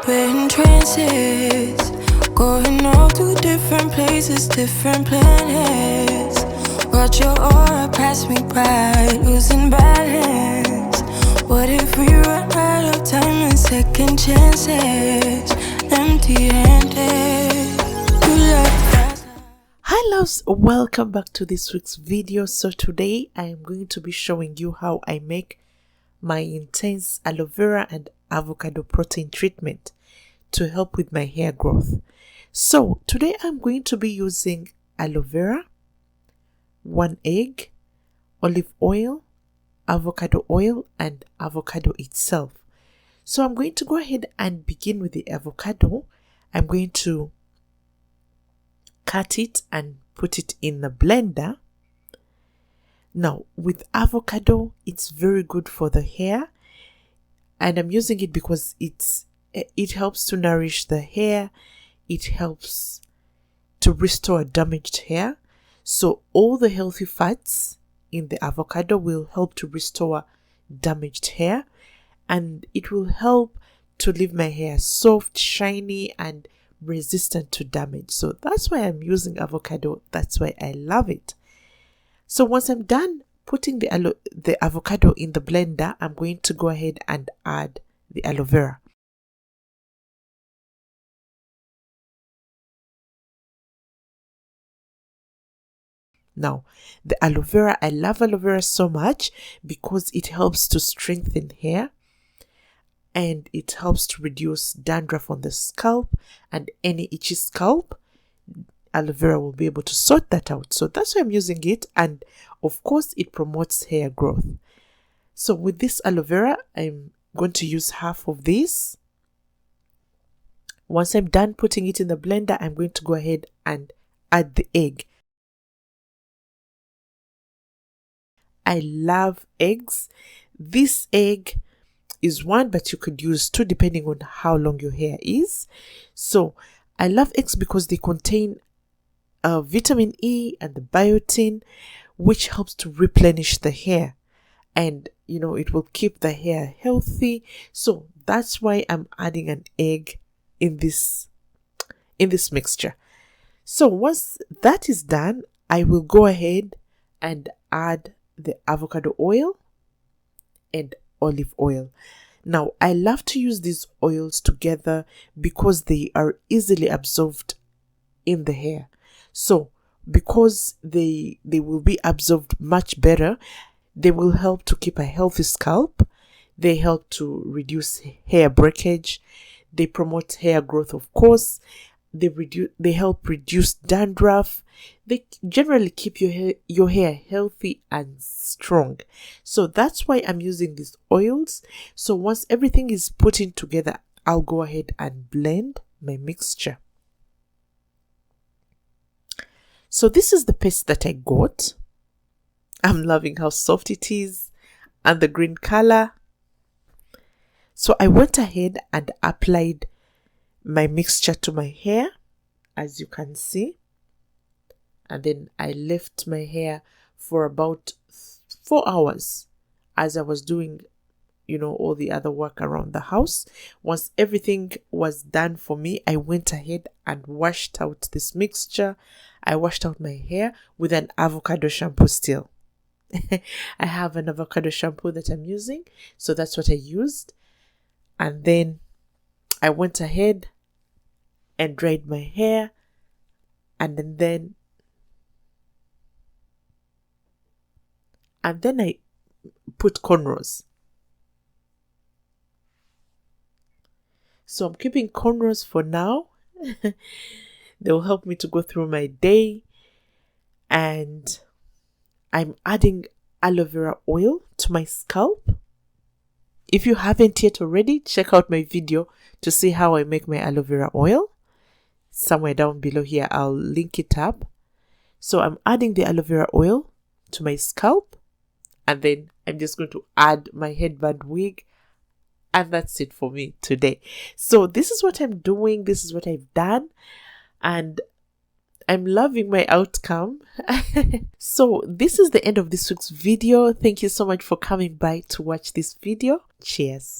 We're in trances, going off to different places, different planets. Watch your aura pass me by, losing balance. What if we run out of time and second chances? Empty-handed, you left us. Hi loves, welcome back to this week's video. So today I am going to be showing you how I make my intense aloe vera and avocado protein treatment to help with my hair growth. So today I'm going to be using aloe vera, 1 egg, olive oil, avocado oil, and avocado itself. So I'm going to go ahead and begin with the avocado. I'm going to cut it and put it in the blender. Now with avocado, it's very good for the hair, and I'm using it because it helps to nourish the hair. It helps to restore damaged hair. So all the healthy fats in the avocado will help to restore damaged hair, and it will help to leave my hair soft, shiny, and resistant to damage. So that's why I'm using avocado. That's why I love it. So once I'm done putting the avocado in the blender, I'm going to go ahead and add the aloe vera. Now, the aloe vera, I love aloe vera so much because it helps to strengthen hair and it helps to reduce dandruff on the scalp and any itchy scalp. Aloe vera will be able to sort that out. So that's why I'm using it, and of course it promotes hair growth. So with this aloe vera, I'm going to use half of this. Once I'm done putting it in the blender, I'm going to go ahead and add the egg. I love eggs. This egg is 1, but you could use 2 depending on how long your hair is. So I love eggs because they contain vitamin E and the biotin, which helps to replenish the hair, and it will keep the hair healthy. So that's why I'm adding an egg in this mixture. So once that is done, I will go ahead and add the avocado oil and olive oil. Now I love to use these oils together because they are easily absorbed in the hair. So because they will be absorbed much better, they will help to keep a healthy scalp. They help to reduce hair breakage. They promote hair growth, of course. They help reduce dandruff. They generally keep your hair healthy and strong. So that's why I'm using these oils. So once everything is put in together, I'll go ahead and blend my mixture. So this is the paste that I got. I'm loving how soft it is and the green color. So I went ahead and applied my mixture to my hair, as you can see. And then I left my hair for about 4 hours as I was doing, all the other work around the house. Once everything was done for me, I went ahead and washed out this mixture. I washed out my hair with an avocado shampoo still. I have an avocado shampoo that I'm using, so that's what I used. And then I went ahead and dried my hair, and then I put cornrows. So I'm keeping cornrows for now. They will help me to go through my day. And I'm adding aloe vera oil to my scalp. If you haven't yet already, check out my video to see how I make my aloe vera oil. Somewhere down below here, I'll link it up. So I'm adding the aloe vera oil to my scalp. And then I'm just going to add my headband wig. And that's it for me today. So this is what I'm doing. This is what I've done. And I'm loving my outcome. So this is the end of this week's video. Thank you so much for coming by to watch this video. Cheers.